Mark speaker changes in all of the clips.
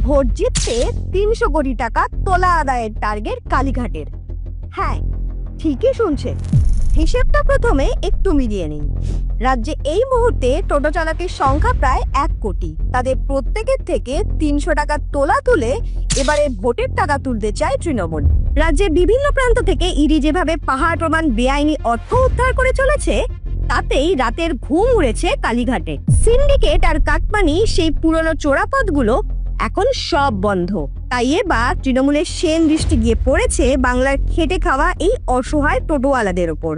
Speaker 1: Vote জিততে ৩০০ কোটি টাকা তোলা আদায়ের টার্গেট কালীঘাটের। হ্যাঁ, ঠিকই শুনছেন। হিসেবটা প্রথমে একটু মিলিয়ে নিন। রাজ্যে এই মুহূর্তে টোটো চালকের সংখ্যা প্রায় ১ কোটি। তাদের প্রত্যেকের থেকে ৩০০ টাকা তোলা তুলে এবারে ভোটের টাকা তুলতে চায় তৃণমূল। রাজ্যের বিভিন্ন প্রান্ত থেকে ইডি যেভাবে পাহাড় প্রমাণ বেআইনি অর্থ উদ্ধার করে চলেছে, তাতেই রাতের ঘুম উড়েছে কালীঘাটে। সিন্ডিকেট আর কাটমানি সেই পুরনো চোরাপথগুলো এখন সব বন্ধ। তাই এবার তৃণমূলের সেন দৃষ্টি গিয়ে পড়েছে বাংলার খেটে খাওয়া এই অসহায় টোটোওয়ালাদের ওপর।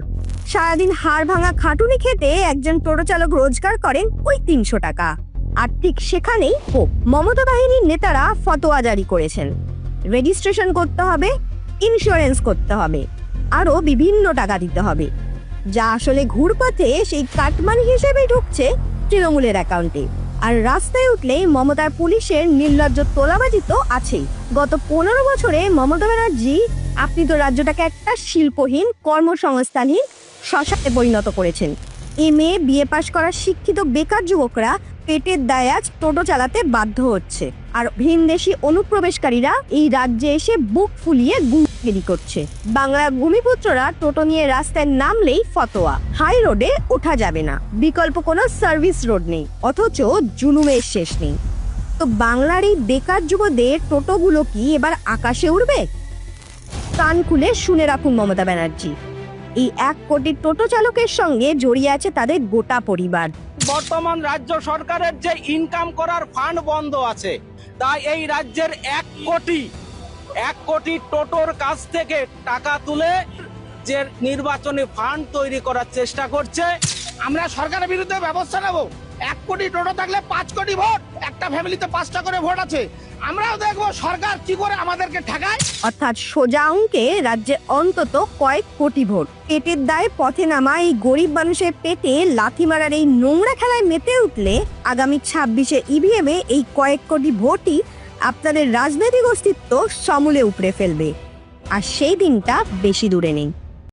Speaker 1: সারাদিন হাড় ভাঙা খাটুনি খেতে একজন টোটো চালক রোজগার করেন ওই ৩০০ টাকা। আর ঠিক সেখানেই মমতা বাহিনীর নেতারা ফতোয়া জারি করেছেন। রেজিস্ট্রেশন করতে হবে, ইন্স্যুরেন্স করতে হবে, আরো বিভিন্ন টাকা দিতে হবে, যা আসলে ঘুরপথে সেই কাটমানি হিসেবে ঢুকছে তৃণমূলের অ্যাকাউন্টে। আর রাস্তায় উঠলেই মমতার পুলিশের নির্লজ্জ তোলাবাজি তো আছেই। গত ১৫ বছরে মমতা ব্যানার্জি আপনি তো রাজ্যটাকে একটা শিল্পহীন, কর্মসংস্থানহীন শ্মশানে পরিণত করেছেন। MA BA পাশ করা শিক্ষিত বেকার যুবকরা পেটের দায়ে আজ টোটো চালাতে বাধ্য হচ্ছে। আর ভিনদেশি অনুপ্রবেশকারীরা এই রাজ্যে এসে বুক ফুলিয়ে গুলি করছে। বাংলার ভূমিপুত্ররা টোটো নিয়ে রাস্তায় নামলেই ফতোয়া, হাই রোডে ওঠা যাবে না, বিকল্প কোনো সার্ভিস রোড নেই, অথচ জুলুমের শেষ নেই। তো বাংলার এই বেকার যুবদের টোটোগুলো কি এবার আকাশে উড়বে? কান খুলে শুনে রাখুন মমতা ব্যানার্জি, এই ১ কোটি টোটো চালকের সঙ্গে জড়িয়ে আছে তাদের গোটা পরিবার।
Speaker 2: বর্তমান রাজ্য সরকারের যে ইনকাম করার ফান্ড বন্ধ আছে, তাই এই রাজ্যের ১ কোটি টোটোর কাছ থেকে টাকা তুলে যে নির্বাচনী ফান্ড তৈরি করার চেষ্টা করছে।
Speaker 3: আমরা সরকারের বিরুদ্ধে ব্যবস্থা নেব। ১ কোটি টোটো থাকলে ৫ কোটি ভোট, একটা ফ্যামিলিতে ৫টা করে ভোট আছে। আমরাও দেখবো সরকার কি করে আমাদেরকে ঠেকায়।
Speaker 1: অর্থাৎ সোজা অঙ্কে রাজ্যে অন্তত কয়েক কোটি ভোট। পেটের দায়ে পথে নামা এই গরিব মানুষের পেটে লাথি মারার এই নোংরা খেলায় মেতে উঠলে আগামী ২৬-এ EVM এই কয়েক কোটি ভোটই আপনাদের রাজনৈতিক অস্তিত্ব সমূলে উপড়ে ফেলবে। আর সেই দিনটা বেশি দূরে নেই।